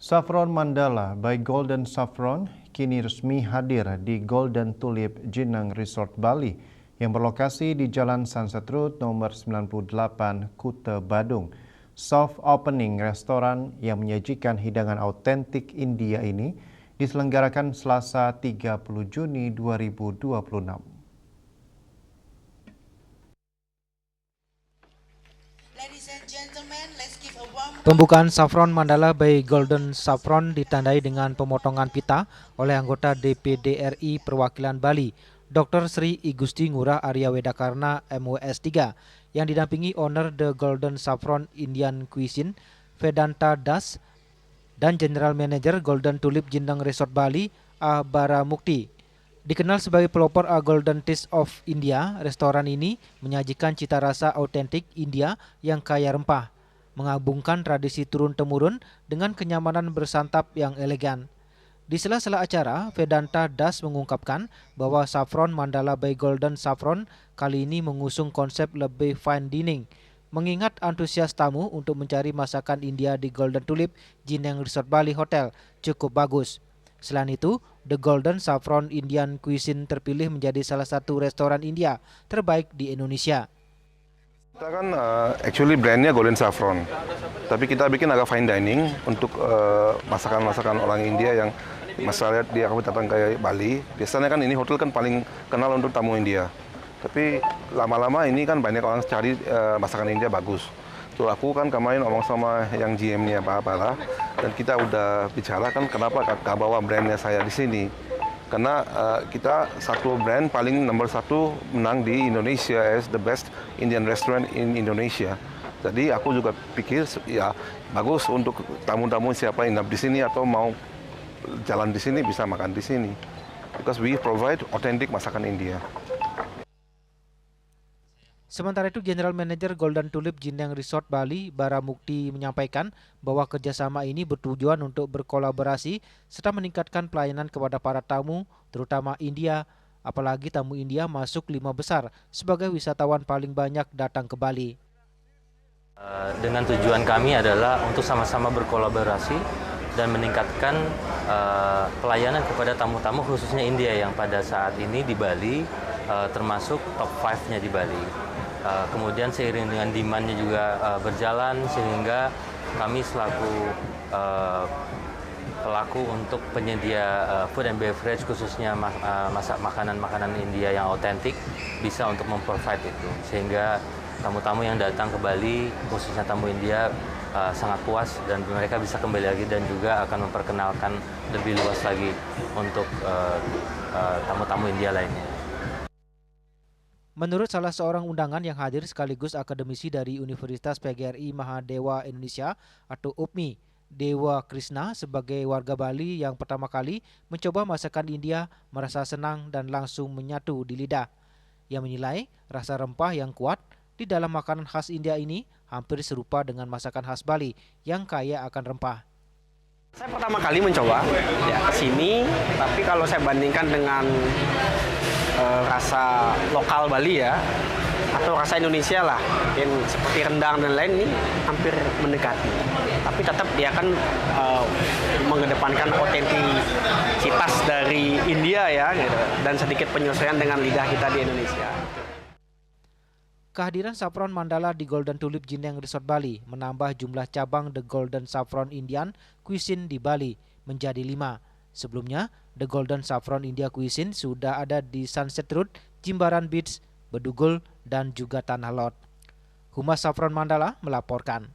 Saffron Mandala by Golden Saffron kini resmi hadir di Golden Tulip Jinang Resort Bali yang berlokasi di Jalan Sunset Road nomor 98 Kuta Badung. Soft opening restoran yang menyajikan hidangan autentik India ini diselenggarakan Selasa 30 Juni 2026. Pembukaan Saffron Mandala by Golden Saffron ditandai dengan pemotongan pita oleh anggota DPD RI Perwakilan Bali, Dr. Sri I Gusti Ngurah Arya Wedakarna MWS 3, yang didampingi owner The Golden Saffron Indian Cuisine, Vedanta Das, dan General Manager Golden Tulip Jinang Resort Bali, A. Baramukti. Dikenal sebagai pelopor A Golden Taste of India, restoran ini menyajikan cita rasa autentik India yang kaya rempah, mengagungkan tradisi turun-temurun dengan kenyamanan bersantap yang elegan. Di sela-sela acara, Vedanta Das mengungkapkan bahwa Saffron Mandala by Golden Saffron kali ini mengusung konsep lebih fine dining, mengingat antusias tamu untuk mencari masakan India di Golden Tulip Jinang Resort Bali Hotel cukup bagus. Selain itu, The Golden Saffron Indian Cuisine terpilih menjadi salah satu restoran India terbaik di Indonesia. Kita kan actually brandnya Golden Saffron, tapi kita bikin agak fine dining untuk masakan-masakan orang India yang masalah dia kamu datang ke Bali. Biasanya kan ini hotel kan paling kenal untuk tamu India, tapi lama-lama ini kan banyak orang cari masakan India bagus. Tuh aku kan kemarin ngomong sama yang GM-nya Pak Bala, dan kita udah bicara kan kenapa gak bawa brandnya saya di sini. Karena kita satu brand paling nomor satu menang di Indonesia as the best Indian restaurant in Indonesia. Jadi aku juga pikir ya bagus untuk tamu-tamu siapa yang di sini atau mau jalan di sini bisa makan di sini. Because we provide authentic masakan India. Sementara itu, General Manager Golden Tulip Jinang Resort Bali, Baramukti, menyampaikan bahwa kerjasama ini bertujuan untuk berkolaborasi serta meningkatkan pelayanan kepada para tamu, terutama India, apalagi tamu India masuk 5 besar sebagai wisatawan paling banyak datang ke Bali. Dengan tujuan kami adalah untuk sama-sama berkolaborasi dan meningkatkan pelayanan kepada tamu-tamu khususnya India yang pada saat ini di Bali termasuk top 5-nya di Bali. Kemudian seiring dengan demand-nya juga berjalan sehingga kami selaku pelaku untuk penyedia food and beverage khususnya masak makanan-makanan India yang autentik bisa untuk memprovide itu, sehingga tamu-tamu yang datang ke Bali khususnya tamu India sangat puas dan mereka bisa kembali lagi dan juga akan memperkenalkan lebih luas lagi untuk tamu-tamu India lainnya. Menurut salah seorang undangan yang hadir sekaligus akademisi dari Universitas PGRI Mahadewa Indonesia atau UPMI, Dewa Krishna, sebagai warga Bali yang pertama kali mencoba masakan India merasa senang dan langsung menyatu di lidah. Ia menilai rasa rempah yang kuat di dalam makanan khas India ini hampir serupa dengan masakan khas Bali yang kaya akan rempah. Saya pertama kali mencoba ya ke sini, tapi kalau saya bandingkan dengan rasa lokal Bali ya, atau rasa Indonesia lah, mungkin seperti rendang dan lain, ini hampir mendekati. Tapi tetap dia kan mengedepankan otentisitas dari India ya, gitu, dan sedikit penyesuaian dengan lidah kita di Indonesia. Kehadiran Saffron Mandala di Golden Tulip Jinang Resort Bali menambah jumlah cabang The Golden Saffron Indian Cuisine di Bali menjadi 5. Sebelumnya, The Golden Saffron India Cuisine sudah ada di Sunset Road, Jimbaran Beach, Bedugul, dan juga Tanah Lot. Humas Saffron Mandala melaporkan.